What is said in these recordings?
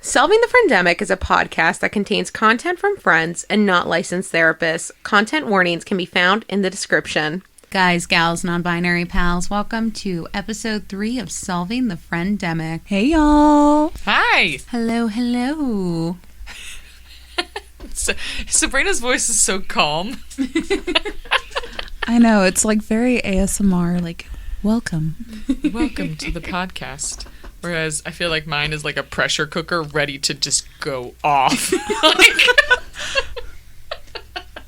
Solving the Friendemic is a podcast that contains content from friends and not licensed therapists. Content warnings can be found in the description. Guys, gals, non-binary pals, welcome to episode 3 of Solving the Friendemic. Hey, y'all. Hi. Hello, hello. Sabrina's voice is so calm. I know, it's like very ASMR, like, welcome. Welcome to the podcast. Whereas I feel like mine is like a pressure cooker ready to just go off.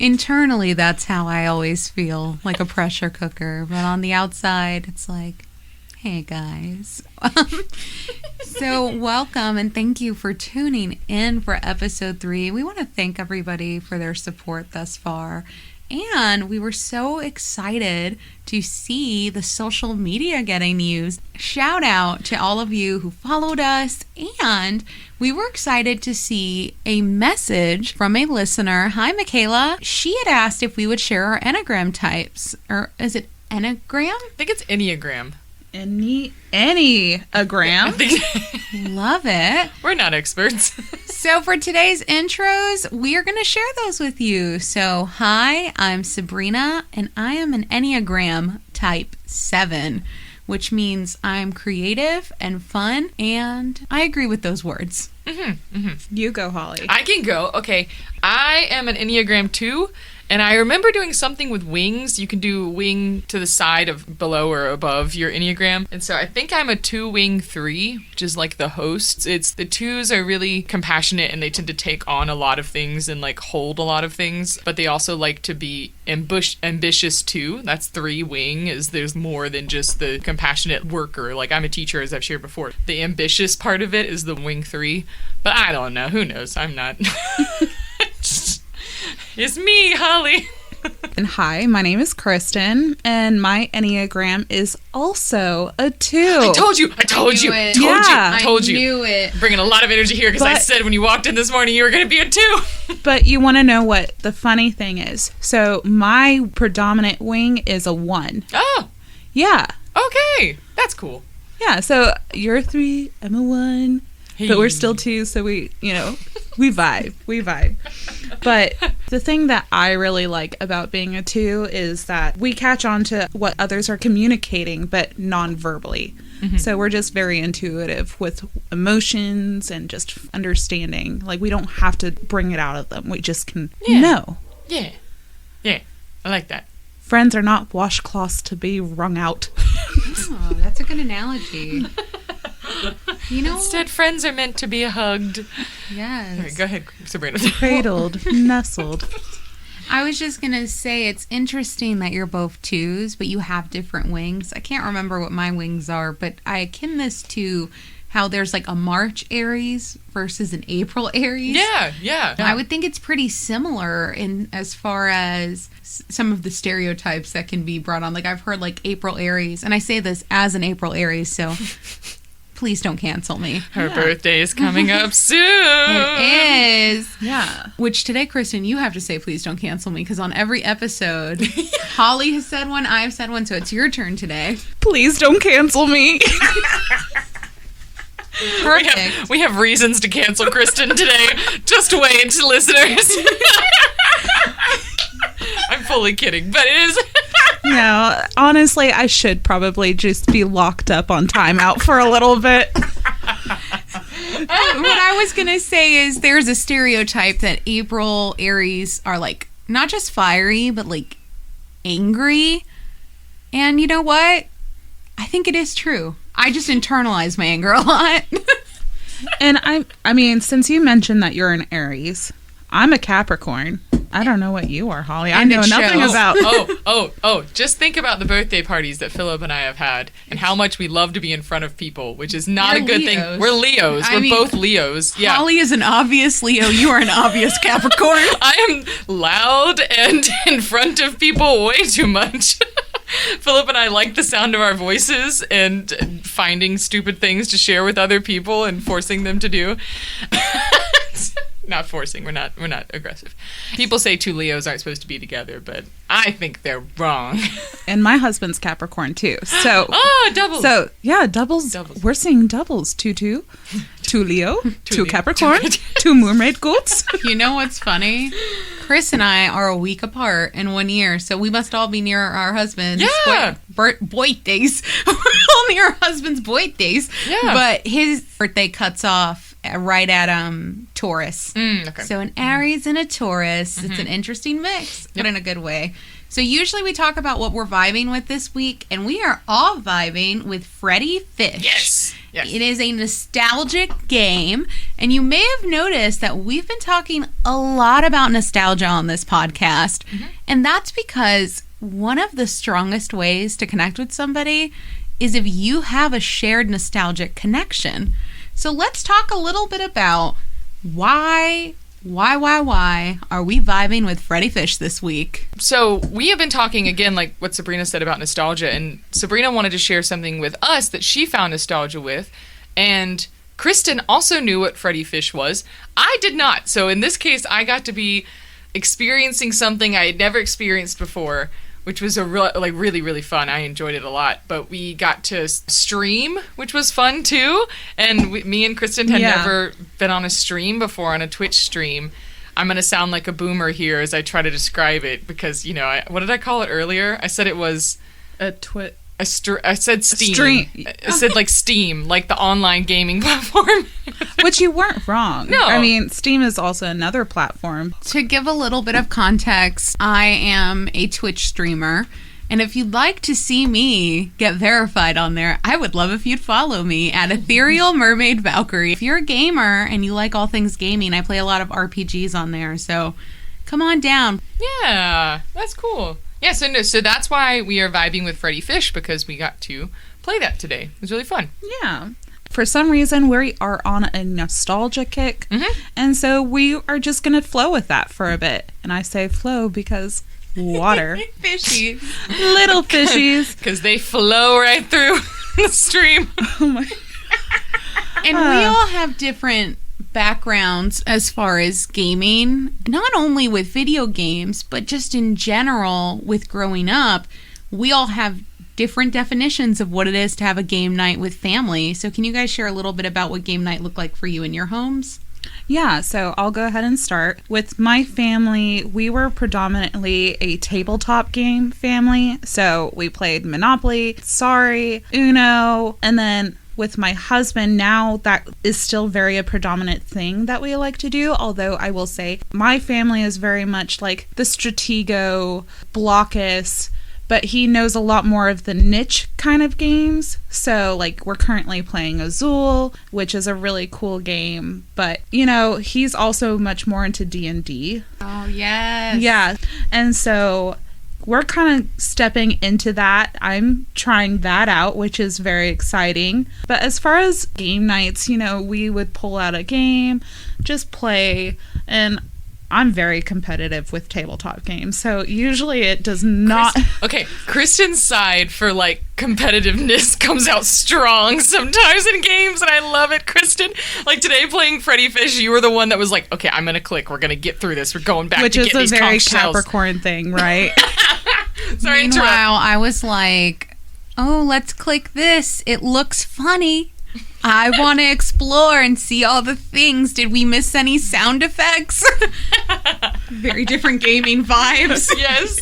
Internally, that's how I always feel, like a pressure cooker. But on the outside, it's like, hey, guys. So welcome and thank you for tuning in for episode 3. We want to thank everybody for their support thus far. And we were so excited to see the social media getting used. Shout out to all of you who followed us. And we were excited to see a message from a listener. Hi, Michaela. She had asked if we would share our Enneagram types. Or is it Enneagram? I think it's Enneagram. Enneagram. Love it. We're not experts. So for today's intros, we are going to share those with you. So hi, I'm Sabrina, and I am an Enneagram type 7, which means I'm creative and fun, and I agree with those words. You go, Holly. I can go. Okay. I am an Enneagram 2. And I remember doing something with wings. You can do wing to the side of below or above your Enneagram. And so I think I'm a 2-wing 3, which is like the hosts. It's the 2s are really compassionate and they tend to take on a lot of things and like hold a lot of things. But they also like to be ambitious too. That's 3-wing, is there's more than just the compassionate worker. Like I'm a teacher, as I've shared before. The ambitious part of it is the wing 3. But I don't know. Who knows? I'm not. It's me, Holly. And hi, my name is Kristen, and my Enneagram is also a 2. I told you. I knew it. Bringing a lot of energy here because I said when you walked in this morning you were going to be a 2. But you want to know what the funny thing is. So my predominant wing is a 1. Oh. Yeah. Okay. That's cool. Yeah, so you're a 3, I'm a 1. Hey. But we're still 2, so we vibe. We vibe. But the thing that I really like about being a 2 is that we catch on to what others are communicating, but non-verbally. Mm-hmm. So we're just very intuitive with emotions and just understanding. Like, we don't have to bring it out of them. We just can know. Yeah. Yeah. I like that. Friends are not washcloths to be wrung out. Oh, that's a good analogy. You know, instead, friends are meant to be hugged. Yes. Right, go ahead, Sabrina. Cradled, nestled. I was just going to say it's interesting that you're both 2s, but you have different wings. I can't remember what my wings are, but I akin this to how there's like a March Aries versus an April Aries. Yeah. I would think it's pretty similar in as far as some of the stereotypes that can be brought on. Like I've heard like April Aries, and I say this as an April Aries, so please don't cancel me. Her birthday is coming up soon. It is. Yeah. Which today, Kristen, you have to say please don't cancel me, because on every episode, Holly has said one, I have said one, so it's your turn today. Please don't cancel me. Perfect. We have reasons to cancel Kristen today. Just wait, listeners. I'm fully kidding, but it is. No, honestly, I should probably just be locked up on timeout for a little bit. What I was going to say is there's a stereotype that April Aries are like not just fiery, but like angry. And you know what? I think it is true. I just internalize my anger a lot. And I mean, since you mentioned that you're an Aries, I'm a Capricorn. I don't know what you are, Holly. I know nothing about. Just think about the birthday parties that Philip and I have had and how much we love to be in front of people, which is not a good thing. We're Leos. We're both Leos. Yeah. Holly is an obvious Leo. You are an obvious Capricorn. I am loud and in front of people way too much. Philip and I like the sound of our voices and finding stupid things to share with other people and forcing them to do. Not forcing. We're not aggressive. People say two Leos aren't supposed to be together, but I think they're wrong. And my husband's Capricorn too. So doubles. So yeah, doubles. We're seeing doubles. Two Leo, two Capricorn, two mermaid goats. You know what's funny? Chris and I are a week apart in 1 year, so we must all be near our husbands' birthdays. We're all near our husband's birthdays. Yeah. But his birthday cuts off right at Taurus. Okay. So an Aries and a Taurus. It's an interesting mix, but in a good way. So usually we talk about what we're vibing with this week, and we are all vibing with Freddi Fish. Yes. It is a nostalgic game, and you may have noticed that we've been talking a lot about nostalgia on this podcast, and that's because one of the strongest ways to connect with somebody is if you have a shared nostalgic connection. So let's talk a little bit about why are we vibing with Freddi Fish this week? So we have been talking again, like what Sabrina said about nostalgia, and Sabrina wanted to share something with us that she found nostalgia with, and Kristen also knew what Freddi Fish was. I did not. So in this case, I got to be experiencing something I had never experienced before, which was really, really fun. I enjoyed it a lot. But we got to stream, which was fun too. And me and Kristen had never been on a stream before, on a Twitch stream. I'm going to sound like a boomer here as I try to describe it because, what did I call it earlier? I said it was I said Steam. Stream. I said like Steam, like the online gaming platform. Which you weren't wrong. No. I mean, Steam is also another platform. To give a little bit of context, I am a Twitch streamer. And if you'd like to see me get verified on there, I would love if you'd follow me at Ethereal Mermaid Valkyrie. If you're a gamer and you like all things gaming, I play a lot of RPGs on there. So come on down. Yeah, that's cool. Yeah, so that's why we are vibing with Freddi Fish, because we got to play that today. It was really fun. Yeah. For some reason, we are on a nostalgia kick, and so we are just going to flow with that for a bit. And I say flow because water. Fishies. Little fishies. Because they flow right through the stream. Oh my. And we all have different backgrounds as far as gaming, not only with video games, but just in general with growing up. We all have different definitions of what it is to have a game night with family. So can you guys share a little bit about what game night looked like for you in your homes? Yeah, so I'll go ahead and start. With my family, we were predominantly a tabletop game family. So we played Monopoly, Sorry, Uno, and then with my husband, now that is still very a predominant thing that we like to do. Although I will say my family is very much like the Stratego, Blockus, but he knows a lot more of the niche kind of games. So like we're currently playing Azul, which is a really cool game. But, he's also much more into D&D. Oh, yes. Yeah. And so we're kind of stepping into that. I'm trying that out, which is very exciting. But as far as game nights, we would pull out a game, just play, and I'm very competitive with tabletop games, so usually it does not... Kristen's side for, competitiveness comes out strong sometimes in games, and I love it, Kristen. Like, today playing Freddi Fish, you were the one that was like, okay, I'm gonna click, we're gonna get through this, we're going back to get these conch shells. Which is a very Capricorn thing, right? Sorry, meanwhile, I was like, oh, let's click this. It looks funny. I want to explore and see all the things. Did we miss any sound effects? Very different gaming vibes. Yes.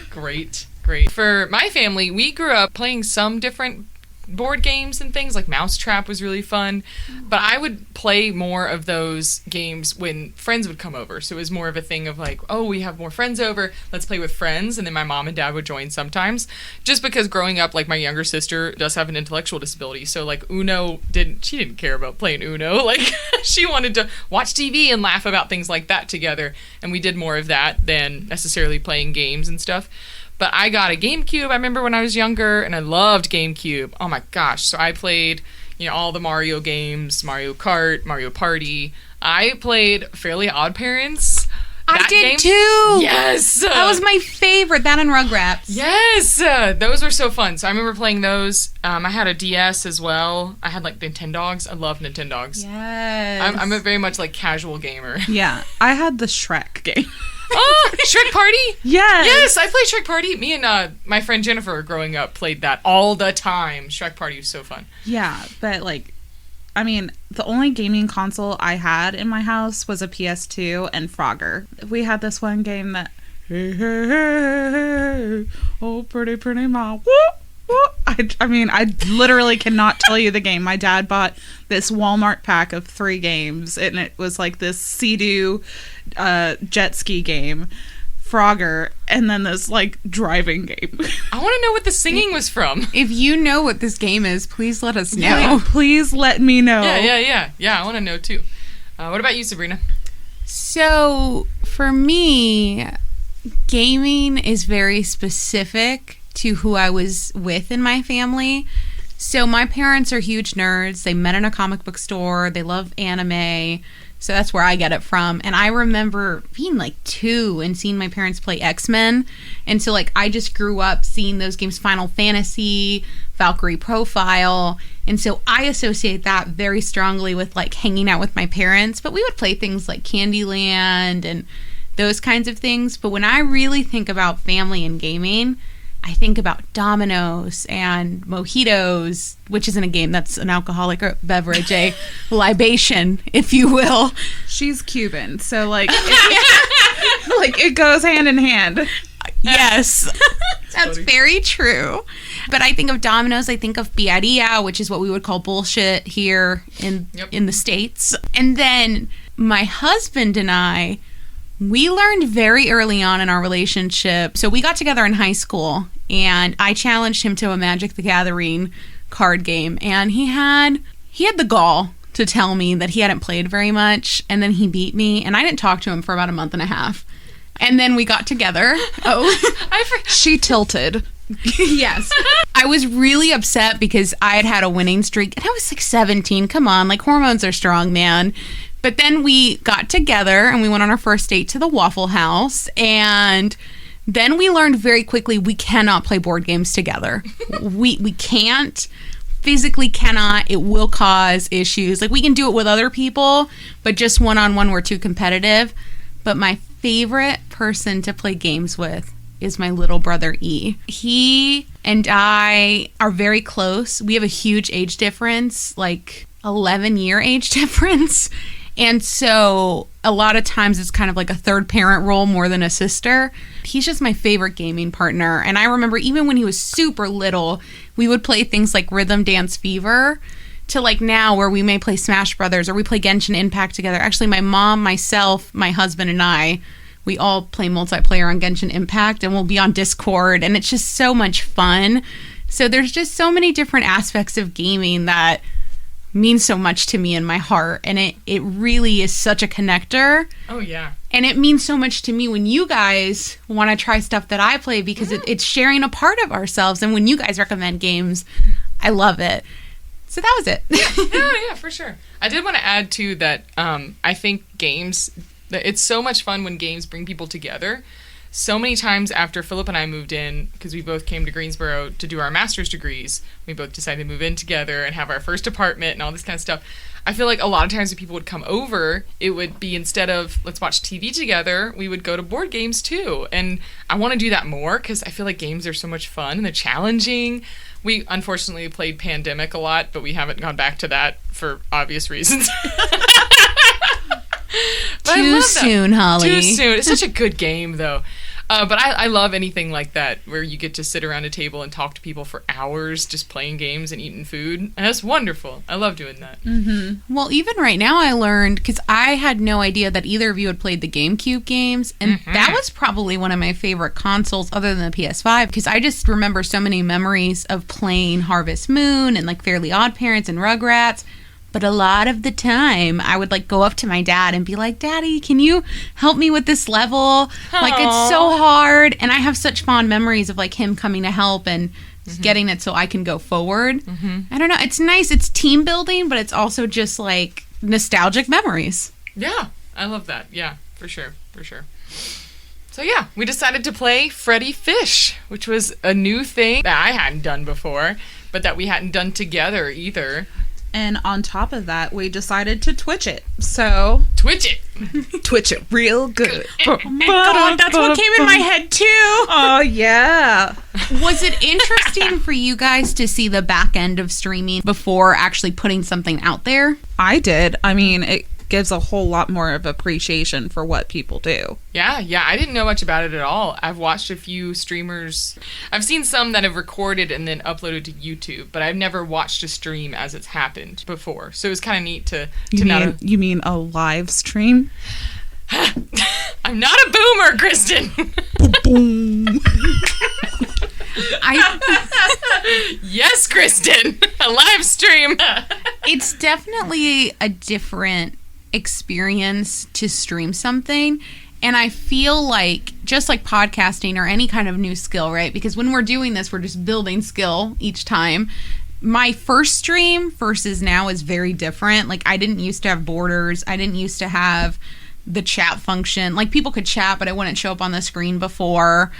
Great. For my family, we grew up playing some different board games and things, like Mousetrap was really fun, but I would play more of those games when friends would come over. So it was more of a thing of like, oh, we have more friends over, let's play with friends, and then my mom and dad would join sometimes, just because growing up, like, my younger sister does have an intellectual disability, so like Uno she didn't care about playing Uno. Like, she wanted to watch TV and laugh about things like that together, and we did more of that than necessarily playing games and stuff. But I got a GameCube, I remember, when I was younger, and I loved GameCube. Oh my gosh. So I played, all the Mario games, Mario Kart, Mario Party. I played Fairly Odd Parents. I That did game? too. Yes. That was my favorite. That and Rugrats. Yes, those were so fun. So I remember playing those. I had a DS as well. I had like Nintendogs. I love Nintendogs. Yes. I'm a very much like casual gamer. Yeah, I had the Shrek game. Oh, Shrek Party? Yes. Yes, I played Shrek Party. Me and my friend Jennifer growing up played that all the time. Shrek Party was so fun. Yeah, but like, I mean, the only gaming console I had in my house was a PS2 and Frogger. We had this one game that, hey, hey, hey, hey, oh, pretty mom, whoop, whoop. I mean, I literally cannot tell you the game. My dad bought this Walmart pack of 3 games, and it was like this Sea-Doo jet ski game, Frogger, and then this like driving game. I want to know what the singing was from. If you know what this game is, please let us know. Yeah, please let me know. Yeah, I want to know too. What about you, Sabrina? So, for me, gaming is very specific to who I was with in my family. So, my parents are huge nerds. They met in a comic book store. They love anime. So, that's where I get it from. And I remember being like 2 and seeing my parents play X-Men. And so, like, I just grew up seeing those games, Final Fantasy, Valkyrie Profile. And so I associate that very strongly with like hanging out with my parents. But we would play things like Candyland and those kinds of things. But when I really think about family and gaming, I think about dominoes and mojitos, which isn't a game, that's an alcoholic beverage, a libation, if you will. She's Cuban, so like it goes hand in hand. Yes, that's very true. But I think of dominoes, I think of birria, which is what we would call bullshit here in the States. And then my husband and I, we learned very early on in our relationship. So we got together in high school, and I challenged him to a Magic the Gathering card game. And he had the gall to tell me that he hadn't played very much. And then he beat me, and I didn't talk to him for about a month and a half. And then we got together. She tilted. Yes. I was really upset because I had a winning streak. And I was like 17. Come on. Like, hormones are strong, man. But then we got together and we went on our first date to the Waffle House. And then we learned very quickly we cannot play board games together. We can't. Physically cannot. It will cause issues. Like, we can do it with other people, but just one-on-one, we're too competitive. But my favorite person to play games with is my little brother E. He and I are very close. We have a huge age difference, like 11-year age difference. And so a lot of times it's kind of like a third parent role more than a sister. He's just my favorite gaming partner. And I remember even when he was super little, we would play things like Rhythm Dance Fever, to like now where we may play Smash Brothers or we play Genshin Impact together. Actually, my mom, myself, my husband, and I, we all play multiplayer on Genshin Impact, and we'll be on Discord, and it's just so much fun. So there's just so many different aspects of gaming that mean so much to me in my heart, and it really is such a connector. Oh, yeah. And it means so much to me when you guys want to try stuff that I play, because it's sharing a part of ourselves, and when you guys recommend games, I love it. So that was it. Yeah, for sure. I did want to add, too, that I think games, it's so much fun when games bring people together. So many times after Philip and I moved in, because we both came to Greensboro to do our master's degrees, we both decided to move in together and have our first apartment and all this kind of stuff. I feel like a lot of times when people would come over, it would be instead of let's watch TV together, we would go to board games too. And I want to do that more because I feel like games are so much fun and they're challenging. We unfortunately played Pandemic a lot, but we haven't gone back to that for obvious reasons. Too soon, Holly. Too soon. It's such a good game, though. But I love anything like that, where you get to sit around a table and talk to people for hours just playing games and eating food. And that's wonderful. I love doing that. Mm-hmm. Well, even right now I learned, because I had no idea that either of you had played the GameCube games, and that was probably one of my favorite consoles other than the PS5, because I just remember so many memories of playing Harvest Moon and like Fairly Odd Parents and Rugrats. But a lot of the time, I would like go up to my dad and be like, Daddy, can you help me with this level? Aww. Like, it's so hard. And I have such fond memories of like him coming to help and getting it so I can go forward. I don't know. It's nice. It's team building, but it's also just like nostalgic memories. Yeah, I love that. Yeah, for sure. For sure. So yeah, we decided to play Freddi Fish, which was a new thing that I hadn't done before, but that we hadn't done together either. And on top of that, we decided to Twitch it. So Twitch it. Twitch it real good. Oh my God, that's what came in my head too. Oh, yeah. Was it interesting for you guys to see the back end of streaming before actually putting something out there? I did. I mean, it gives a whole lot more of appreciation for what people do. Yeah, I didn't know much about it at all. I've watched a few streamers. I've seen some that have recorded and then uploaded to YouTube, but I've never watched a stream as it's happened before. So it was kind of neat to You mean a live stream? I'm not a boomer, Kristen. Boom. Yes, Kristen. A live stream. It's definitely a different experience to stream something. And I feel like, just like podcasting or any kind of new skill, right? Because when we're doing this, we're just building skill each time. My first stream versus now is very different. Like, I didn't used to have borders. I didn't used to have the chat function. Like, people could chat, but it wouldn't show up on the screen before.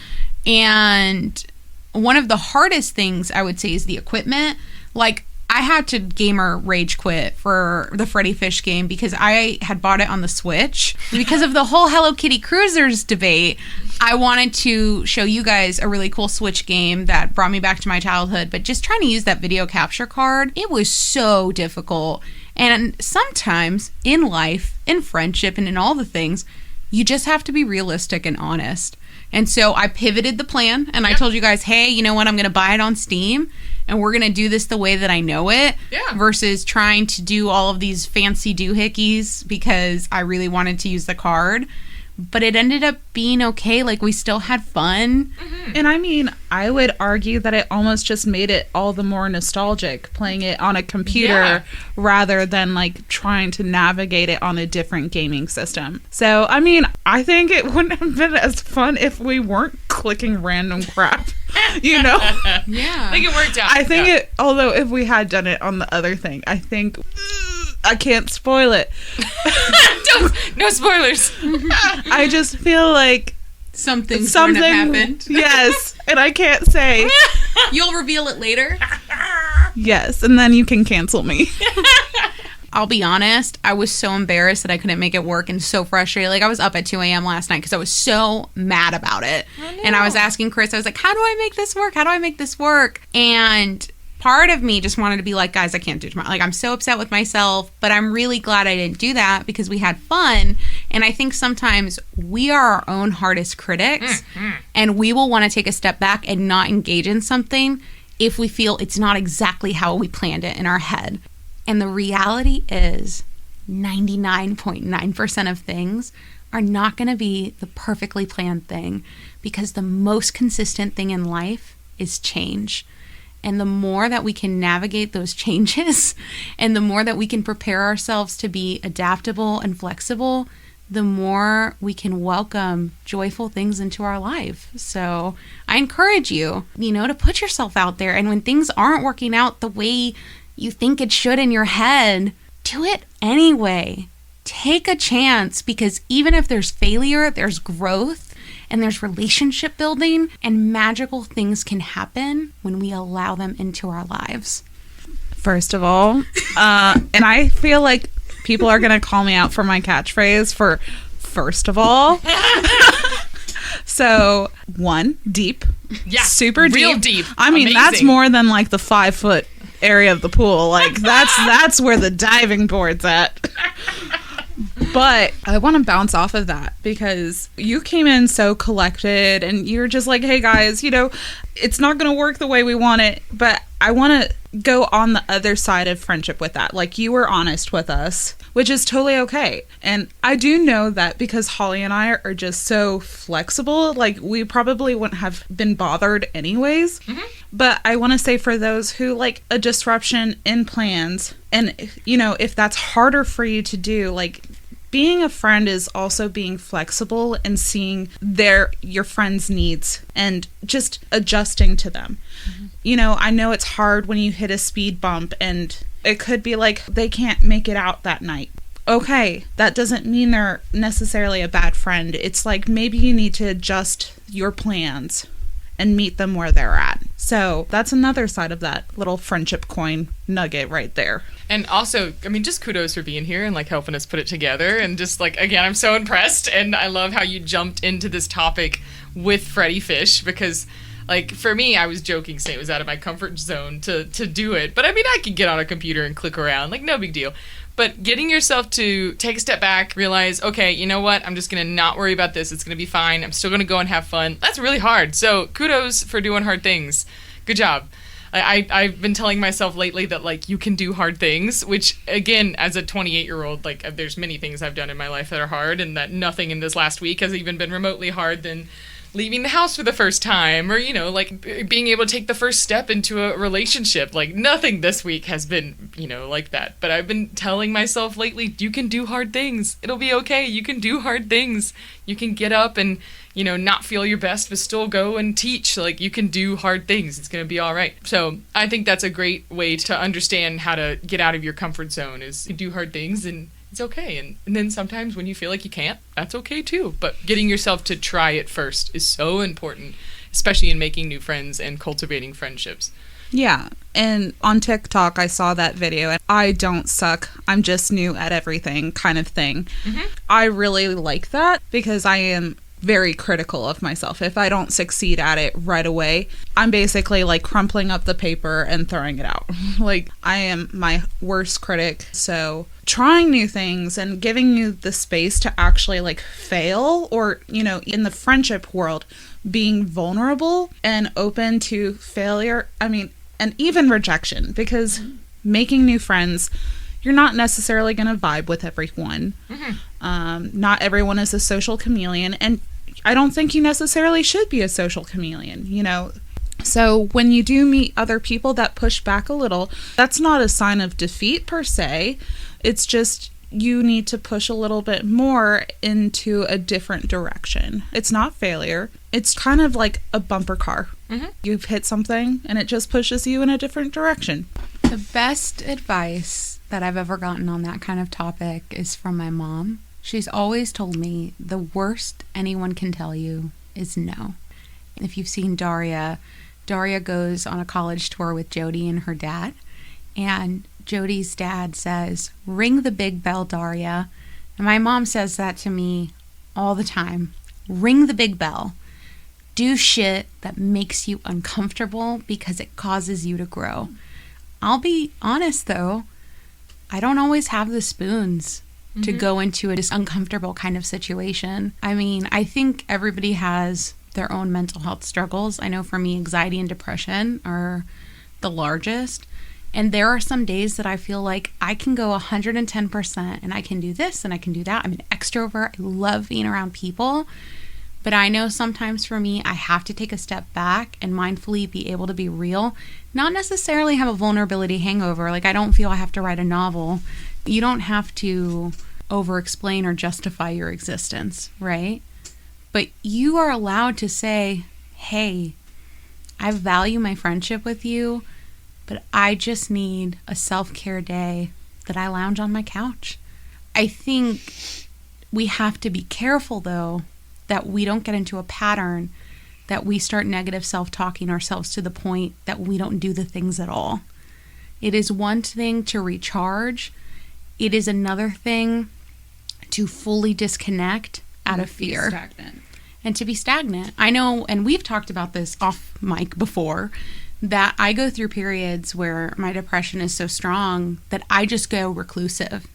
And one of the hardest things I would say is the equipment. Like, I had to gamer rage quit for the Freddi Fish game because I had bought it on the Switch. Because of the whole Hello Kitty Cruisers debate, I wanted to show you guys a really cool Switch game that brought me back to my childhood. But just trying to use that video capture card, it was so difficult. And sometimes in life, in friendship, and in all the things, you just have to be realistic and honest. And so I pivoted the plan and I told you guys, hey, you know what? I'm going to buy it on Steam and we're going to do this the way that I know it versus trying to do all of these fancy doohickeys because I really wanted to use the card. But it ended up being okay. Like, we still had fun. Mm-hmm. And I mean, I would argue that it almost just made it all the more nostalgic playing it on a computer rather than like trying to navigate it on a different gaming system. So, I mean, I think it wouldn't have been as fun if we weren't clicking random crap, you know? Yeah. I think it worked out. I think although if we had done it on the other thing, I think... I can't spoil it. No spoilers. I just feel like something's going to happen. Yes, and I can't say. You'll reveal it later? Yes, and then you can cancel me. I'll be honest, I was so embarrassed that I couldn't make it work and so frustrated. Like, I was up at 2 a.m. last night because I was so mad about it. And I was asking Chris, I was like, how do I make this work? How do I make this work? And part of me just wanted to be like, guys, I can't do tomorrow. Like, I'm so upset with myself, but I'm really glad I didn't do that because we had fun. And I think sometimes we are our own hardest critics, and we will want to take a step back and not engage in something if we feel it's not exactly how we planned it in our head. And the reality is 99.9% of things are not going to be the perfectly planned thing because the most consistent thing in life is change. And the more that we can navigate those changes and the more that we can prepare ourselves to be adaptable and flexible, the more we can welcome joyful things into our life. So I encourage you, to put yourself out there. And when things aren't working out the way you think it should in your head, do it anyway. Take a chance because even if there's failure, there's growth. And there's relationship building, and magical things can happen when we allow them into our lives. First of all, and I feel like people are going to call me out for my catchphrase for first of all. So, 1, deep. Yeah. Super deep. Real deep. I mean, Amazing. that's more than like the 5-foot area of the pool. Like, that's where the diving board's at. But I want to bounce off of that because you came in so collected and you're just like, hey guys, it's not going to work the way we want it, but I want to go on the other side of friendship with that. Like, you were honest with us, which is totally okay. And I do know that because Holly and I are just so flexible, like, we probably wouldn't have been bothered anyways. Mm-hmm. But I want to say for those who like a disruption in plans, and, if that's harder for you to do, like, being a friend is also being flexible and seeing your friends' needs and just adjusting to them. Mm-hmm. I know it's hard when you hit a speed bump and it could be like they can't make it out that night. okay, that doesn't mean they're necessarily a bad friend. It's like maybe you need to adjust your plans and meet them where they're at. So that's another side of that little friendship coin nugget right there. And also, I mean, just kudos for being here and like helping us put it together. And just like, again, I'm so impressed. And I love how you jumped into this topic with Freddi Fish, because like for me, I was joking saying it was out of my comfort zone to do it. But I mean, I could get on a computer and click around, like no big deal. But getting yourself to take a step back, realize, okay, you know what? I'm just going to not worry about this. It's going to be fine. I'm still going to go and have fun. That's really hard. So kudos for doing hard things. Good job. I've been telling myself lately that, like, you can do hard things, which, again, as a 28-year-old, like, there's many things I've done in my life that are hard, and that nothing in this last week has even been remotely hard than leaving the house for the first time, or, you know, like, being able to take the first step into a relationship. Like, nothing this week has been, you know, like that. But I've been telling myself lately, you can do hard things. It'll be okay. You can do hard things. You can get up and, you know, not feel your best, but still go and teach. Like, you can do hard things. It's going to be all right. So I think that's a great way to understand how to get out of your comfort zone, is to do hard things, and it's okay. And then sometimes when you feel like you can't, that's okay too. But getting yourself to try it first is so important, especially in making new friends and cultivating friendships. Yeah, and on TikTok, I saw that video, and I don't suck, I'm just new at everything kind of thing. Mm-hmm. I really like that because I am very critical of myself. If I don't succeed at it right away, I'm basically like crumpling up the paper and throwing it out. Like, I am my worst critic. So trying new things and giving you the space to actually like fail, or, you know, in the friendship world, being vulnerable and open to failure. I mean, and even rejection, because making new friends, you're not necessarily going to vibe with everyone. Mm-hmm. Not everyone is a social chameleon, and I don't think you necessarily should be a social chameleon, you know. So when you do meet other people that push back a little, that's not a sign of defeat per se. It's just you need to push a little bit more into a different direction. It's not failure. It's kind of like a bumper car. Mm-hmm. You've hit something and it just pushes you in a different direction. The best advice that I've ever gotten on that kind of topic is from my mom. She's always told me the worst anyone can tell you is no. If you've seen Daria goes on a college tour with Jody and her dad, and Jody's dad says, "Ring the big bell, Daria." And my mom says that to me all the time. Ring the big bell. Do shit that makes you uncomfortable because it causes you to grow. I'll be honest though, I don't always have the spoons to go into a uncomfortable kind of situation. I mean, I think everybody has their own mental health struggles. I know for me, anxiety and depression are the largest. And there are some days that I feel like I can go 110% and I can do this and I can do that. I'm an extrovert. I love being around people. But I know sometimes for me, I have to take a step back and mindfully be able to be real. Not necessarily have a vulnerability hangover. Like, I don't feel I have to write a novel. You don't have to over-explain or justify your existence, right? But you are allowed to say, hey, I value my friendship with you, but I just need a self-care day that I lounge on my couch. I think we have to be careful, though, that we don't get into a pattern that we start negative self-talking ourselves to the point that we don't do the things at all. It is one thing to recharge. It is another thing to fully disconnect out of fear. Stagnant. And to be stagnant. I know, and we've talked about this off mic before, that I go through periods where my depression is so strong that I just go reclusive.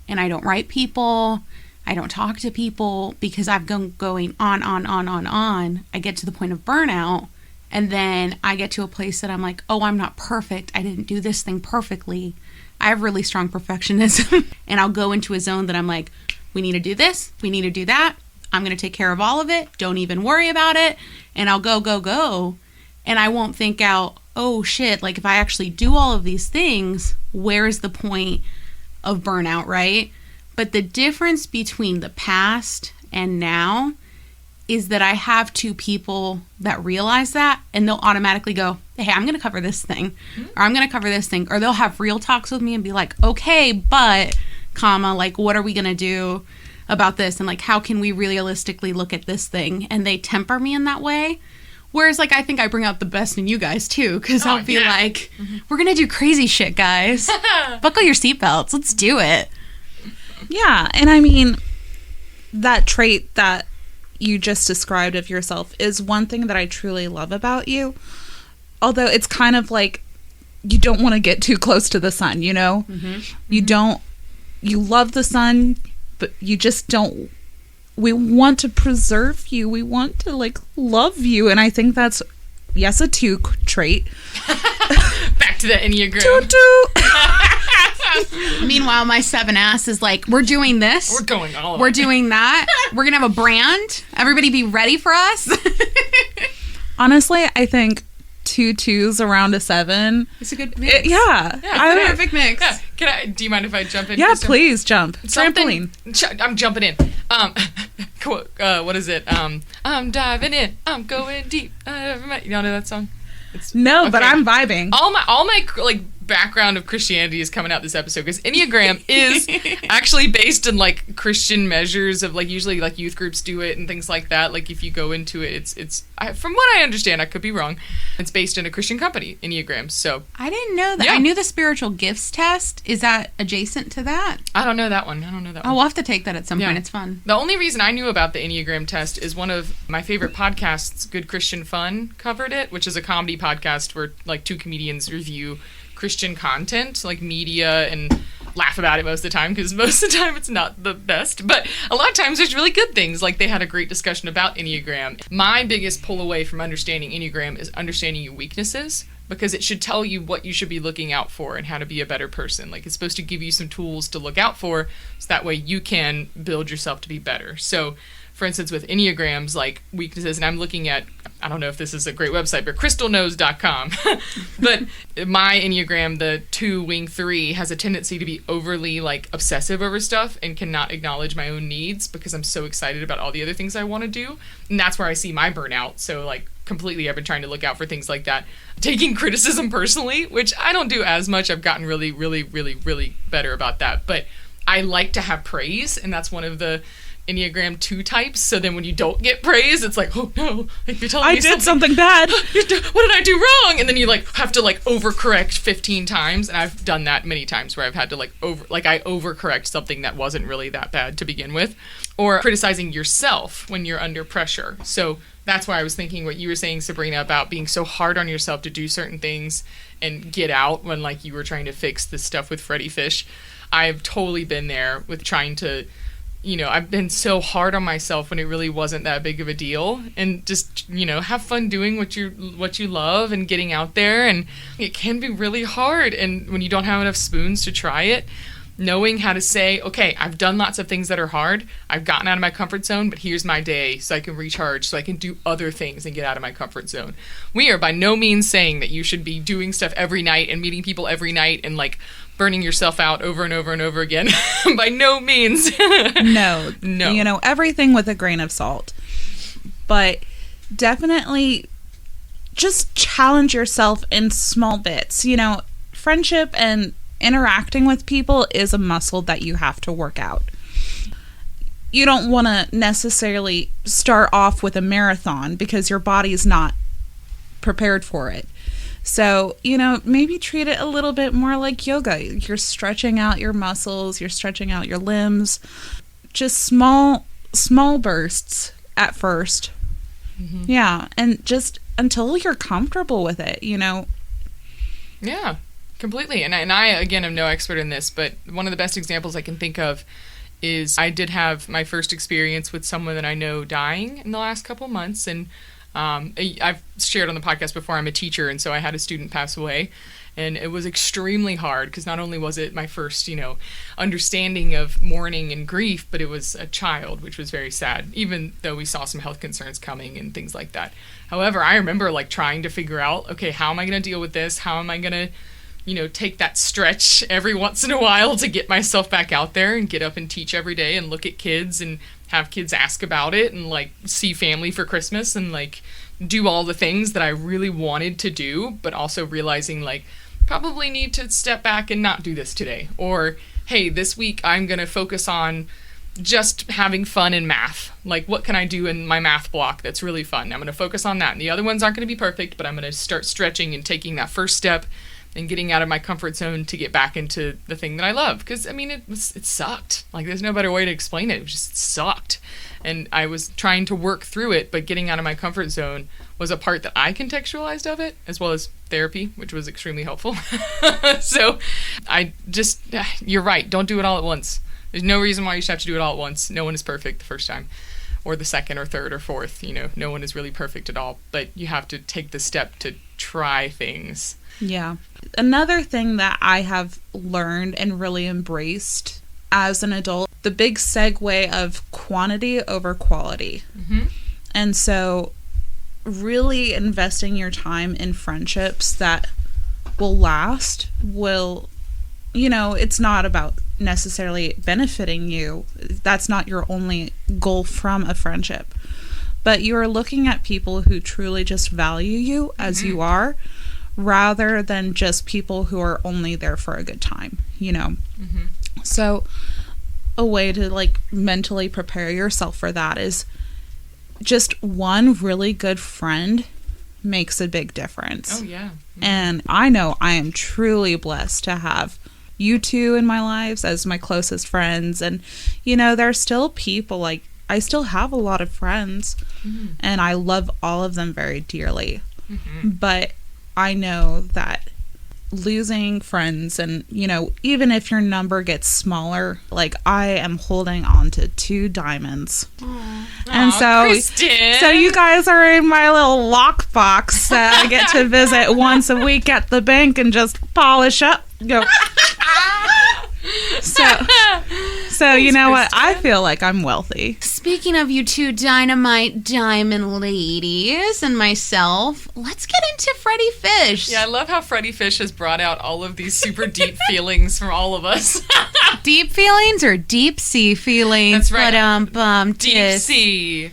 And I don't write people. I don't talk to people because I've been going on. I get to the point of burnout, and then I get to a place that I'm like, oh, I'm not perfect. I didn't do this thing perfectly. I have really strong perfectionism, and I'll go into a zone that I'm like, we need to do this. We need to do that. I'm going to take care of all of it. Don't even worry about it. And I'll go. And I won't think out, oh shit, like if I actually do all of these things, where's the point of burnout, right? But the difference between the past and now is that I have two people that realize that, and they'll automatically go, hey, I'm going to cover this thing, or I'm going to cover this thing, or they'll have real talks with me and be like, okay, but, comma, like, what are we going to do about this? And like, how can we realistically look at this thing? And they temper me in that way. Whereas, like, I think I bring out the best in you guys, too, because I'll be like, we're going to do crazy shit, guys. Buckle your seatbelts. Let's do it. Yeah, and I mean, that trait that you just described of yourself is one thing that I truly love about you. Although it's kind of like, you don't want to get too close to the sun, you know? You love the sun, but you just don't. We want to preserve you. We want to, like, love you. And I think that's, yes, a 2 trait. Back to the Enneagram. Meanwhile, my 7 ass is like, we're doing this. We're going all We're doing that. We're going to have a brand. Everybody be ready for us. Honestly, I think 2 2s around a 7. It's a good mix. Yeah. Perfect mix. Yeah. Do you mind if I jump in? Yeah, Kristen? please jump. Trampoline. I'm jumping in. What is it? I'm diving in. I'm going deep. You don't know that song? No, but I'm vibing. All my like background of Christianity is coming out this episode because Enneagram is actually based in like Christian measures of like usually like youth groups do it and things like that. Like if you go into it, it's from what I understand, I could be wrong. It's based in a Christian company, Enneagram. So I didn't know that. Yeah. I knew the spiritual gifts test. Is that adjacent to that? I don't know that one. Oh, we'll have to take that at some point. It's fun. The only reason I knew about the Enneagram test is one of my favorite podcasts, Good Christian Fun, covered it, which is a comedy podcast where like 2 comedians review Christian content, like media, and laugh about it most of the time because most of the time it's not the best. But a lot of times there's really good things. Like they had a great discussion about Enneagram. My biggest pull away from understanding Enneagram is understanding your weaknesses, because it should tell you what you should be looking out for and how to be a better person. Like it's supposed to give you some tools to look out for so that way you can build yourself to be better. So for instance, with Enneagrams, like weaknesses, and I'm looking at, I don't know if this is a great website, but crystalknows.com. But my Enneagram, the 2 wing 3, has a tendency to be overly like obsessive over stuff and cannot acknowledge my own needs because I'm so excited about all the other things I want to do. And that's where I see my burnout. So like completely I've been trying to look out for things like that. Taking criticism personally, which I don't do as much. I've gotten really, really, really, really better about that. But I like to have praise, and that's one of the Enneagram 2 types. So then when you don't get praise, it's like, oh no, like you're telling me I did something bad. What did I do wrong? And then you like have to like overcorrect 15 times. And I've done that many times where I've had to like I overcorrect something that wasn't really that bad to begin with. Or criticizing yourself when you're under pressure. So that's why I was thinking what you were saying, Sabrina, about being so hard on yourself to do certain things and get out when like you were trying to fix this stuff with Freddi Fish. I've totally been there with trying to, I've been so hard on myself when it really wasn't that big of a deal, and just, have fun doing what you love and getting out there. And it can be really hard. And when you don't have enough spoons to try it, knowing how to say, okay, I've done lots of things that are hard. I've gotten out of my comfort zone, but here's my day so I can recharge, so I can do other things and get out of my comfort zone. We are by no means saying that you should be doing stuff every night and meeting people every night and like burning yourself out over and over and over again. By no means. No. No. Everything with a grain of salt. But definitely just challenge yourself in small bits. Friendship and interacting with people is a muscle that you have to work out. You don't want to necessarily start off with a marathon because your body's not prepared for it. So, maybe treat it a little bit more like yoga. You're stretching out your muscles, you're stretching out your limbs. Just small bursts at first. Mm-hmm. Yeah, and just until you're comfortable with it, Yeah, completely. And I, again, am no expert in this, but one of the best examples I can think of is I did have my first experience with someone that I know dying in the last couple months, and I've shared on the podcast before, I'm a teacher, and so I had a student pass away, and it was extremely hard because not only was it my first, understanding of mourning and grief, but it was a child, which was very sad, even though we saw some health concerns coming and things like that. However, I remember like trying to figure out, okay, how am I going to deal with this? How am I going to take that stretch every once in a while to get myself back out there and get up and teach every day and look at kids and have kids ask about it and like see family for Christmas and like do all the things that I really wanted to do, but also realizing like probably need to step back and not do this today, or hey, this week I'm going to focus on just having fun in math. Like, what can I do in my math block that's really fun? I'm going to focus on that. And the other ones aren't going to be perfect, but I'm going to start stretching and taking that first step and getting out of my comfort zone to get back into the thing that I love. Because, I mean, it sucked. Like, there's no better way to explain it. It just sucked. And I was trying to work through it, but getting out of my comfort zone was a part that I contextualized of it, as well as therapy, which was extremely helpful. So you're right. Don't do it all at once. There's no reason why you should have to do it all at once. No one is perfect the first time, or the second or third or fourth. No one is really perfect at all. But you have to take the step to try things. Yeah. Another thing that I have learned and really embraced as an adult, the big segue of quantity over quality. Mm-hmm. And so really investing your time in friendships that will last it's not about necessarily benefiting you. That's not your only goal from a friendship. But you're looking at people who truly just value you as you are, rather than just people who are only there for a good time, Mm-hmm. So a way to mentally prepare yourself for that is just one really good friend makes a big difference. Oh, yeah. Mm-hmm. And I know I am truly blessed to have you two in my lives as my closest friends. And, there's still people, I still have a lot of friends, and I love all of them very dearly. Mm-hmm. But I know that losing friends and, even if your number gets smaller, I am holding on to 2 diamonds. And so you guys are in my little lockbox that I get to visit once a week at the bank and just polish up. Go. So you know what? I feel like I'm wealthy. Speaking of you two dynamite diamond ladies and myself, let's get into Freddi Fish. Yeah, I love how Freddi Fish has brought out all of these super deep feelings from all of us. Deep feelings or deep sea feelings? That's right. But, deep sea.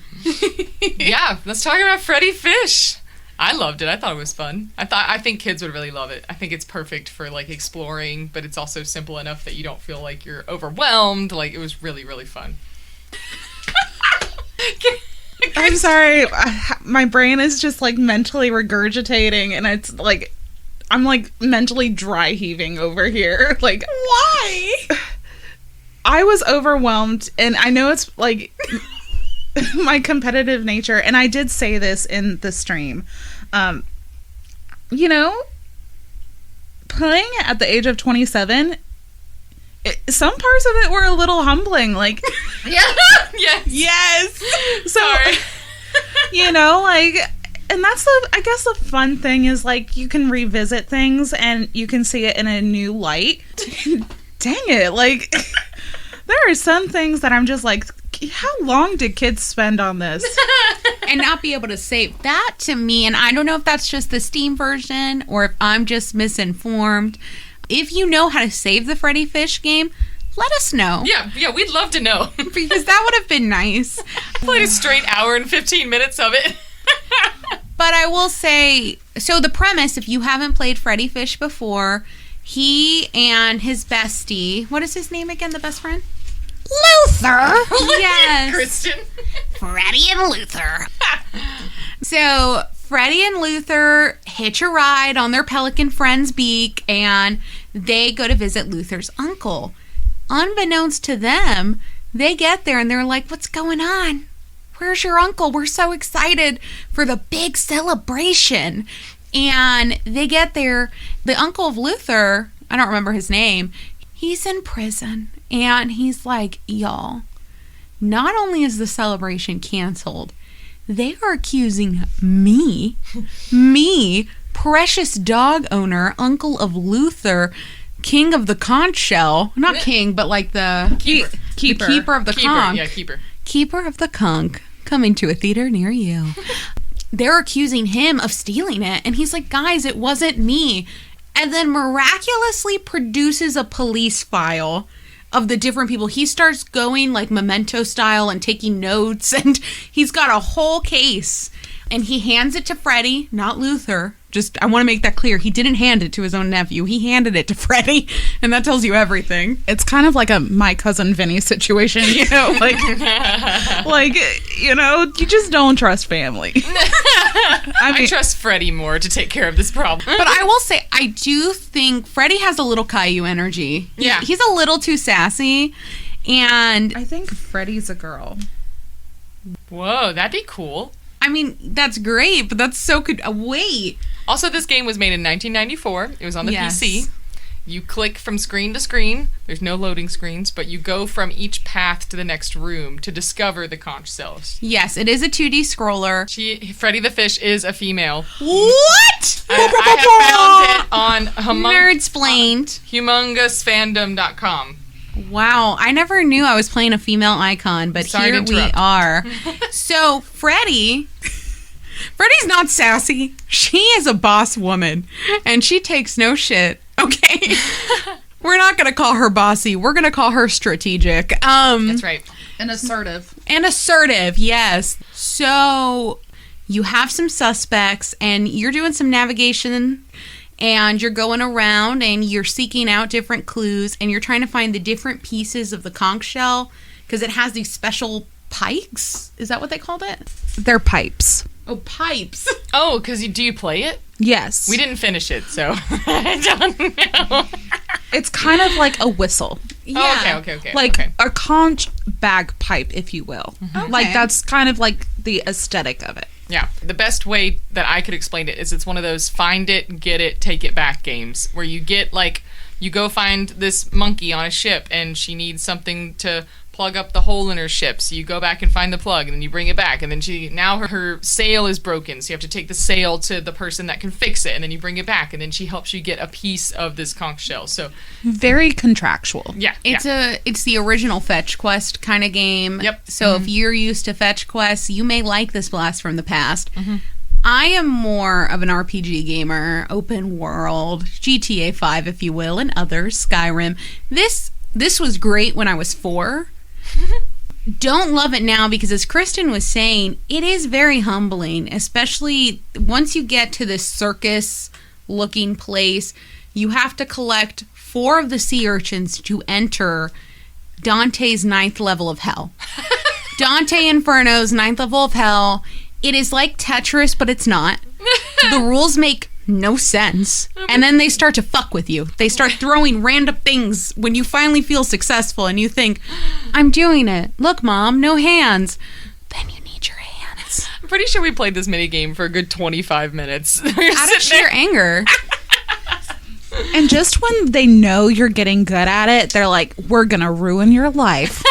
Yeah, let's talk about Freddi Fish. I loved it. I thought it was fun. I think kids would really love it. I think it's perfect for exploring, but it's also simple enough that you don't feel like you're overwhelmed. It was really, really fun. I'm sorry. My brain is just mentally regurgitating, and it's I'm mentally dry heaving over here. Why? I was overwhelmed, and I know it's my competitive nature, and I did say this in the stream. Playing at the age of 27, some parts of it were a little humbling. Yeah. Yes. So, sorry. and that's I guess the fun thing is you can revisit things and you can see it in a new light. Dang it. There are some things that I'm just how long did kids spend on this? And not be able to save that to me. And I don't know if that's just the Steam version or if I'm just misinformed. If you know how to save the Freddi Fish game, let us know. Yeah, we'd love to know. Because that would have been nice. Played a straight hour and 15 minutes of it. But I will say, so the premise, if you haven't played Freddi Fish before, he and his bestie, what is his name again, the best friend? Luther. Yes. Kristen. Freddi and Luther. So Freddi and Luther hitch a ride on their pelican friend's beak, and they go to visit Luther's uncle. Unbeknownst to them, they get there and they're like, what's going on? Where's your uncle? We're so excited for the big celebration. And they get there. The uncle of Luther, I don't remember his name, he's in prison. And he's like, y'all, not only is the celebration canceled, they are accusing me, precious dog owner, uncle of Luther, king of the conch shell. Not king, but the keeper of the conch. Yeah, keeper. Keeper of the conch, coming to a theater near you. They're accusing him of stealing it. And he's like, guys, it wasn't me. And then miraculously produces a police file of the different people. He starts going Memento style and taking notes, and he's got a whole case. And he hands it to Freddi, not Luther, I want to make that clear. He didn't hand it to his own nephew. He handed it to Freddi, and that tells you everything. It's kind of like a my cousin Vinny situation, you know, like, you know, you just don't trust family. I trust Freddi more to take care of this problem. But I will say, I do think Freddi has a little Caillou energy. Yeah. He's a little too sassy, and I think Freddi's a girl. Whoa, that'd be cool. I mean, that's great, but that's so good. Wait. Also, this game was made in 1994. It was on the Yes. PC. You click from screen to screen. There's no loading screens, but you go from each path to the next room to discover the conch cells. Yes, it is a 2D scroller. Freddi the Fish is a female. What? I have found it on Nerdsplained. humongousfandom.com. Wow, I never knew I was playing a female icon, but Sorry to here we interrupt. are. So, Freddi's not sassy. She is a boss woman, and she takes no shit. Okay? We're not going to call her bossy. We're going to call her strategic. That's right. And assertive. And assertive, yes. So, you have some suspects, and you're doing some navigation, and you're going around, and you're seeking out different clues, and you're trying to find the different pieces of the conch shell, because it has these special pikes. Is that what they called it? They're pipes. Oh, pipes. Oh, because do you play it? Yes. We didn't finish it, so I don't know. It's kind of like a whistle. Yeah. Oh, okay. Like okay. a conch bagpipe, if you will. Okay. Like that's kind of like the aesthetic of it. Yeah, the best way that I could explain it is it's one of those find it, get it, take it back games where you get you go find this monkey on a ship and she needs something to plug up the hole in her ship. So you go back and find the plug and then you bring it back and then her sail is broken. So you have to take the sail to the person that can fix it and then you bring it back and then she helps you get a piece of this conch shell. So Very contractual. yeah. It's the original fetch quest kind of game. Yep. So if you're used to fetch quests, you may like this blast from the past. I am more of an RPG gamer, open world, GTA 5 if you will, and others, Skyrim. This was great when I was 4. Don't love it now because, as Kristen was saying, it is very humbling, especially once you get to this circus-looking place. You have to collect 4 of the sea urchins to enter Dante's 9th level of hell. Dante Inferno's 9th level of hell. It is like Tetris, but it's not. The rules make no sense. And then they start to fuck with you. They start throwing random things when you finally feel successful and you think, I'm doing it. Look, Mom, no hands. Then you need your hands. I'm pretty sure we played this mini game for a good 25 minutes. Out of sheer anger. And just when they know you're getting good at it, they're like, we're going to ruin your life.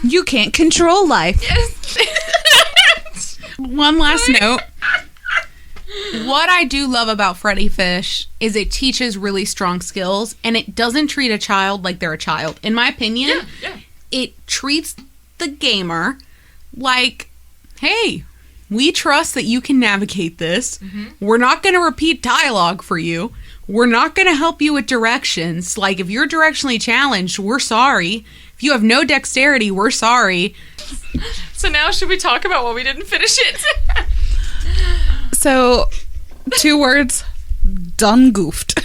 You can't control life. One last note. What I do love about Freddi Fish is it teaches really strong skills and it doesn't treat a child like they're a child. In my opinion, it treats the gamer like, hey, we trust that you can navigate this. We're not going to repeat dialogue for you. We're not going to help you with directions. Like, if you're directionally challenged, we're sorry. If you have no dexterity, we're sorry. So now should we talk about why we didn't finish it? So, 2 words, done goofed.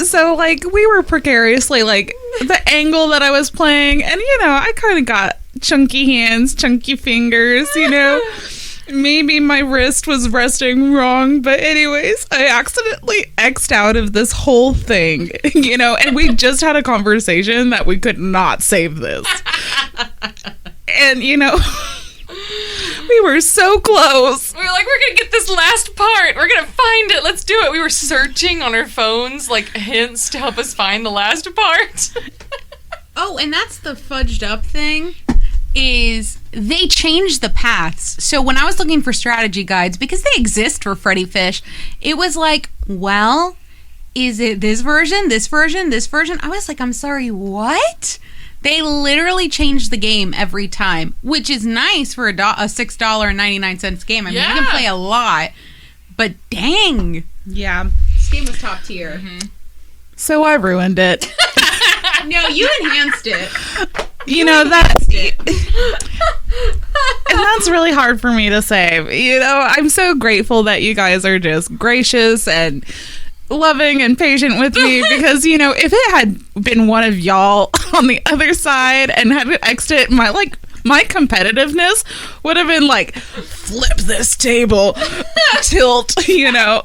So like we were precariously like the angle that I was playing, and you know, I kind of got chunky hands, chunky fingers, you know. Maybe my wrist was resting wrong, but anyways, I accidentally X'd out of this whole thing, you know, and we just had a conversation that we could not save this. And, you know, we were so close. We were like, we're going to get this last part. We're going to find it. Let's do it. We were searching on our phones, like hints to help us find the last part. Oh, and that's the fudged up thing. Is they changed the paths. So when I was looking for strategy guides, because they exist for Freddi Fish, it was like, well, is it this version, this version, this version? I was like, I'm sorry, what? They literally changed the game every time, which is nice for a $6.99 game. I mean, you can play a lot, but dang. Yeah. This game was top tier. Mm-hmm. So I ruined it. No, you enhanced it. You know that And that's really hard for me to say. You know, I'm so grateful that you guys are just gracious and loving and patient with me because, you know, if it had been one of y'all on the other side and had an exit, my competitiveness would have been like, flip this table, tilt, you know.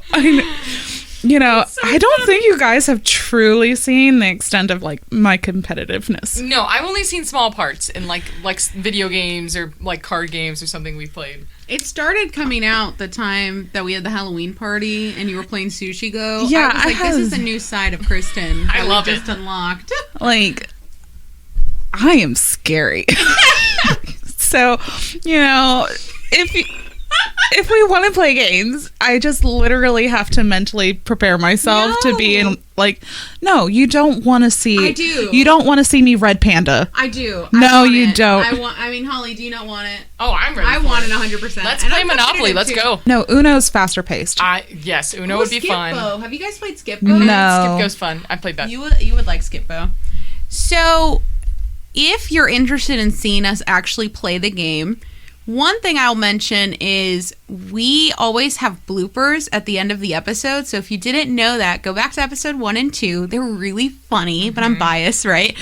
I don't think you guys have truly seen the extent of like my competitiveness. No, I've only seen small parts in like video games or like card games or something we played. It started coming out the time that we had the Halloween party and you were playing Sushi Go. Yeah, I was like, this is a new side of Kristen. I love we it. Just unlocked. Like, I am scary. So, you know, if we want to play games, I just literally have to mentally prepare myself to be in, like, no, you don't want to see. I do. You don't want to see me red panda. I do. No, you don't. I mean, Holly, do you not want it? Oh, I'm ready. I for want it it 100%. Let's And play I'm Monopoly. competitive, Let's too. go. No, Uno's faster paced. Yes, Uno would be fun. Skip-Bo. Have you guys played Skip-Bo? No. Skip-Go's fun. I played that. You would like Skip-Bo. So, if you're interested in seeing us actually play the game, one thing I'll mention is we always have bloopers at the end of the episode. So if you didn't know that, go back to episode 1 and 2. They were really funny, but I'm biased, right?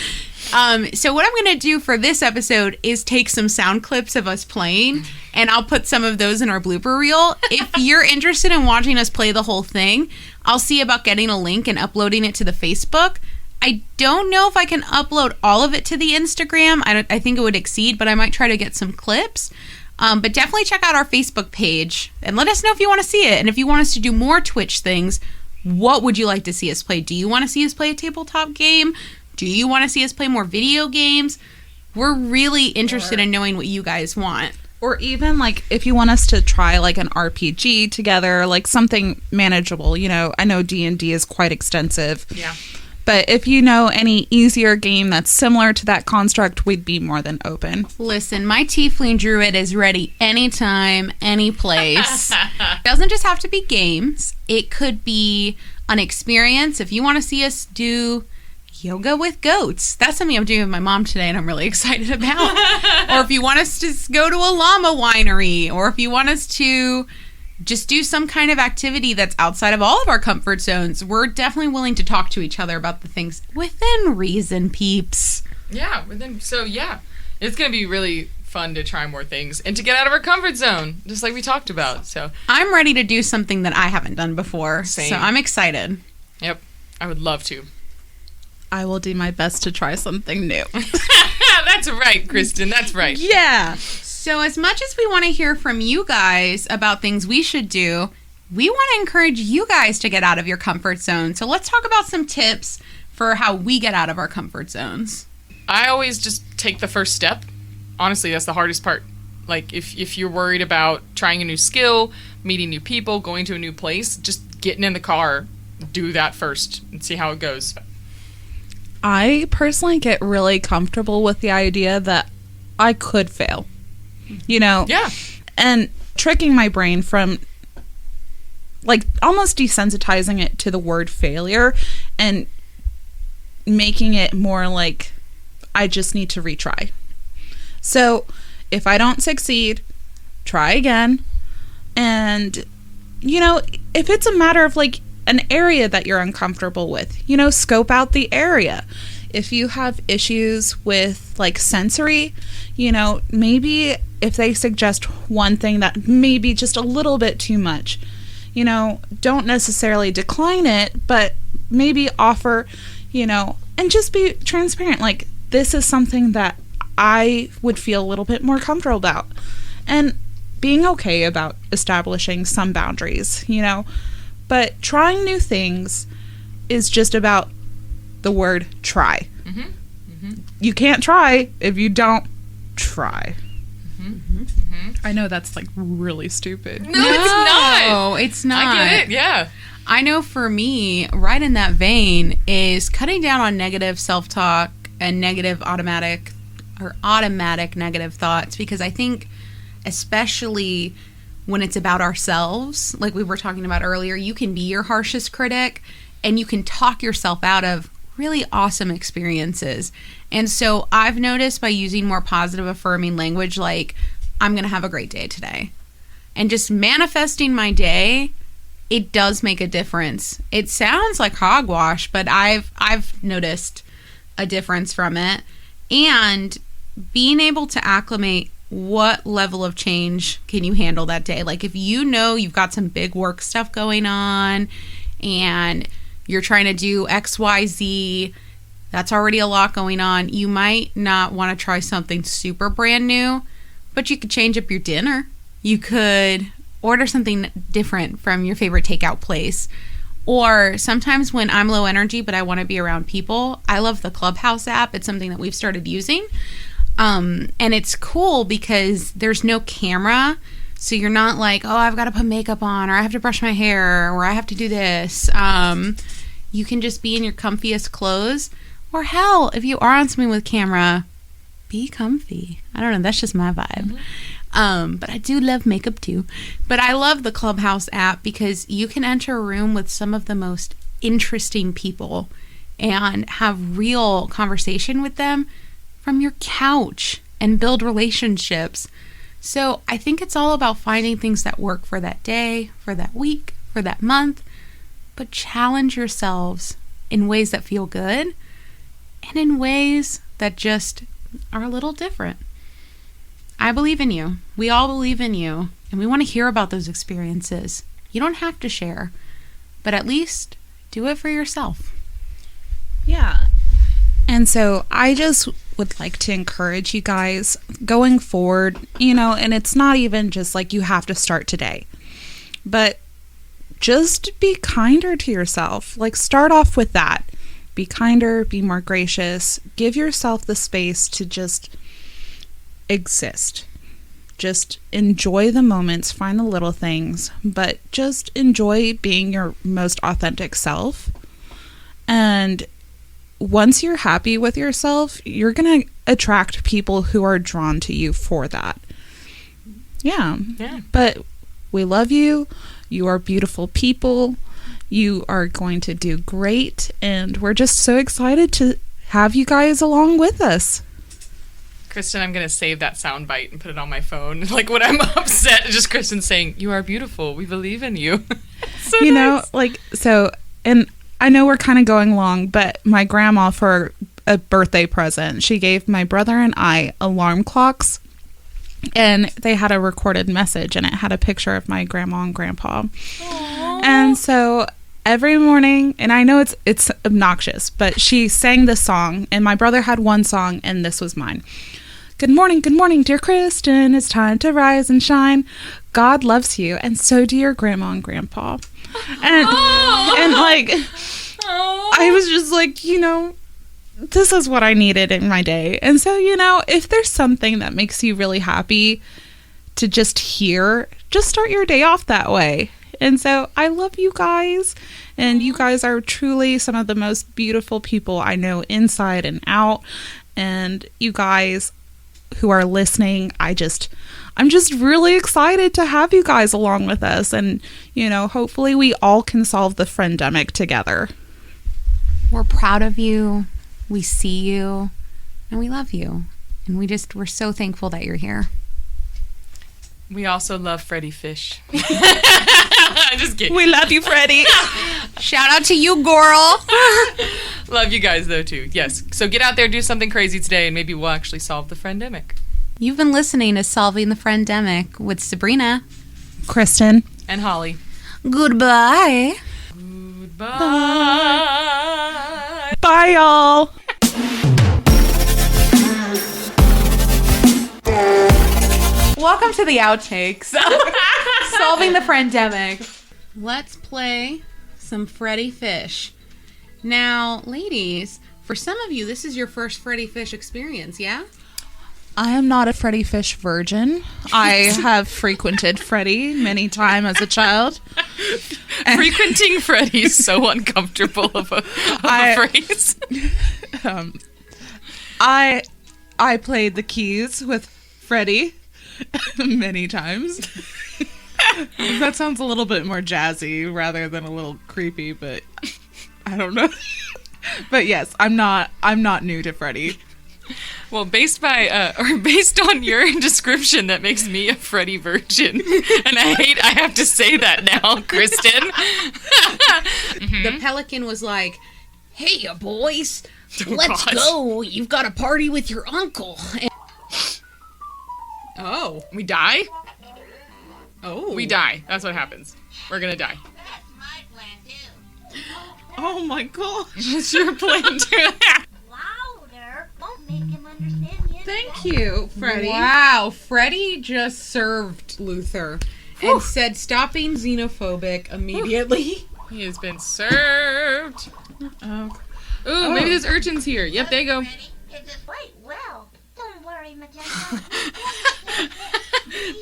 So what I'm going to do for this episode is take some sound clips of us playing, and I'll put some of those in our blooper reel. If you're interested in watching us play the whole thing, I'll see about getting a link and uploading it to the Facebook. I don't know if I can upload all of it to the Instagram. I think it would exceed, but I might try to get some clips. But definitely check out our Facebook page and let us know if you want to see it. And if you want us to do more Twitch things, what would you like to see us play? Do you want to see us play a tabletop game? Do you want to see us play more video games? We're really interested in knowing what you guys want. Or even, like, if you want us to try, like, an RPG together, like, something manageable. You know, I know D&D is quite extensive. Yeah. But if you know any easier game that's similar to that construct, we'd be more than open. Listen, my Tiefling Druid is ready anytime, any place. Doesn't just have to be games. It could be an experience. If you want to see us do yoga with goats, that's something I'm doing with my mom today and I'm really excited about. Or if you want us to go to a llama winery, or if you want us to just do some kind of activity that's outside of all of our comfort zones, we're definitely willing to talk to each other about the things within reason, peeps. Yeah. It's going to be really fun to try more things and to get out of our comfort zone, just like we talked about. So I'm ready to do something that I haven't done before. Same. So I'm excited. Yep. I would love to. I will do my best to try something new. That's right, Kristen. That's right. Yeah. So as much as we want to hear from you guys about things we should do, we want to encourage you guys to get out of your comfort zone. So let's talk about some tips for how we get out of our comfort zones. I always just take the first step. Honestly, that's the hardest part. Like, if you're worried about trying a new skill, meeting new people, going to a new place, just getting in the car, do that first and see how it goes. I personally get really comfortable with the idea that I could fail. You know? Yeah. And tricking my brain from, like, almost desensitizing it to the word failure and making it more like I just need to retry. So if I don't succeed, try again. And, you know, if it's a matter of, like, an area that you're uncomfortable with, you know, scope out the area. If you have issues with, like, sensory, you know, maybe if they suggest one thing that may be just a little bit too much, you know, don't necessarily decline it, but maybe offer, you know, and just be transparent. Like, this is something that I would feel a little bit more comfortable about. And being okay about establishing some boundaries, you know. But trying new things is just about the word try. Mm-hmm. Mm-hmm. You can't try if you don't try. Mm-hmm. Mm-hmm. I know that's, like, really stupid. No, it's not. No, it's not. I get it, yeah. I know for me, right in that vein, is cutting down on negative self-talk and negative automatic negative thoughts, because I think especially when it's about ourselves, like we were talking about earlier, you can be your harshest critic and you can talk yourself out of really awesome experiences. And so I've noticed by using more positive affirming language, like, I'm going to have a great day today, and just manifesting my day, it does make a difference. It sounds like hogwash, but I've noticed a difference from it. And being able to acclimate what level of change can you handle that day. Like, if you know you've got some big work stuff going on and you're trying to do XYZ, that's already a lot going on. You might not want to try something super brand new, but you could change up your dinner. You could order something different from your favorite takeout place. Or sometimes when I'm low energy, but I want to be around people, I love the Clubhouse app. It's something that we've started using. And it's cool because there's no camera. So you're not like, oh, I've got to put makeup on, or I have to brush my hair, or I have to do this. You can just be in your comfiest clothes. Or hell, if you are on something with camera, be comfy. I don't know. That's just my vibe. But I do love makeup too. But I love the Clubhouse app because you can enter a room with some of the most interesting people and have real conversation with them from your couch and build relationships. So I think it's all about finding things that work for that day, for that week, for that month, but challenge yourselves in ways that feel good and in ways that just are a little different. I believe in you. We all believe in you, and we want to hear about those experiences. You don't have to share, but at least do it for yourself. Yeah. And so I just would like to encourage you guys going forward, and it's not even just like you have to start today, but just be kinder to yourself. Like, start off with that. Be kinder, be more gracious, give yourself the space to just exist. Just enjoy the moments, find the little things, but just enjoy being your most authentic self. And once you're happy with yourself, you're going to attract people who are drawn to you for that. Yeah. But we love you. You are beautiful people. You are going to do great. And we're just so excited to have you guys along with us. Kristen, I'm going to save that soundbite and put it on my phone. Like, when I'm upset, just Kristen saying, "You are beautiful. We believe in you." So nice. And I know we're kind of going long, but my grandma, for a birthday present, she gave my brother and I alarm clocks, and they had a recorded message, and it had a picture of my grandma and grandpa. Aww. And so every morning, and I know it's obnoxious, but she sang this song, and my brother had one song, and this was mine. Good morning, dear Kristen. It's time to rise and shine. God loves you, and so do your grandma and grandpa. And like, I was just like, this is what I needed in my day. And so, if there's something that makes you really happy to just hear, just start your day off that way. And so I love you guys, and you guys are truly some of the most beautiful people I know inside and out. And you guys who are listening, I'm just really excited to have you guys along with us. And, hopefully we all can solve the Friendemic together. We're proud of you. We see you, and we love you. And we're so thankful that you're here. We also love Freddi Fish. Just kidding. We love you, Freddi. Shout out to you, girl. Love you guys, though, too. Yes. So get out there, do something crazy today, and maybe we'll actually solve the Friendemic. You've been listening to Solving the Friendemic with Sabrina, Kristen, and Holly. Goodbye. Goodbye. Bye, y'all. Welcome to the outtakes. Solving the Friendemic. Let's play some Freddi Fish. Now, ladies, for some of you, this is your first Freddi Fish experience, yeah? I am not a Freddi Fish virgin. I have frequented Freddi many times as a child. Frequenting Freddi is so uncomfortable of a phrase. I played the keys with Freddi many times. That sounds a little bit more jazzy rather than a little creepy, but I don't know. But yes, I'm not new to Freddi. Well, based on your description, that makes me a Freddi virgin, and I have to say that now, Kristen. The pelican was like, "Hey, you boys, let's God. go. You've got a party with your uncle." Oh, We die. oh, We die. That's what happens. We're gonna die. That's my plan too. Oh my gosh. What's your plan too? Louder. Won't make him understand you. Thank you, Freddi. Wow, Freddi just served Luther and said, "Stop being xenophobic immediately." He has been served. Oh. Ooh, maybe there's urchins here. Yep, there you go. Freddi, it's just wait. Well, don't worry, Magenta.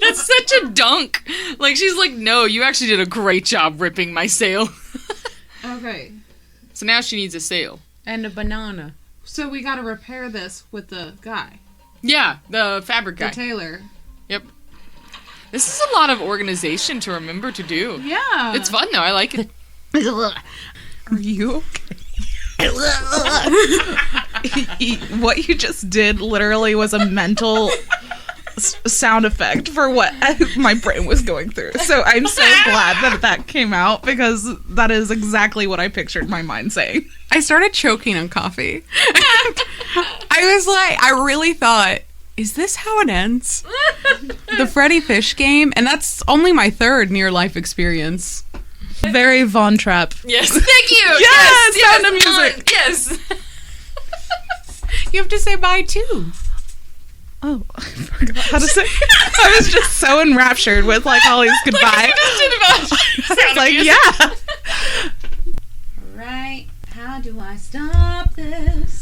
That's such a dunk. Like, she's like, no, you actually did a great job ripping my sail. Okay. So now she needs a sail. And a banana. So we got to repair this with the guy, Yeah, the fabric guy. the tailor. Yep. This is a lot of organization to remember to do. Yeah. It's fun though. I like it. Are you okay? What you just did literally was a mental sound effect for what my brain was going through. So I'm so glad that came out, because that is exactly what I pictured my mind saying. I started choking on coffee. I was like, I really thought, is this how it ends? The Freddi Fish game? And that's only my third near-life experience. Very Von Trapp. Yes. Thank you. Yes, Sound of Music. Yes. You have to say bye, too. Oh, I forgot how to say. I was just so enraptured with like Holly's goodbye. I was like, yeah. Right, how do I stop this?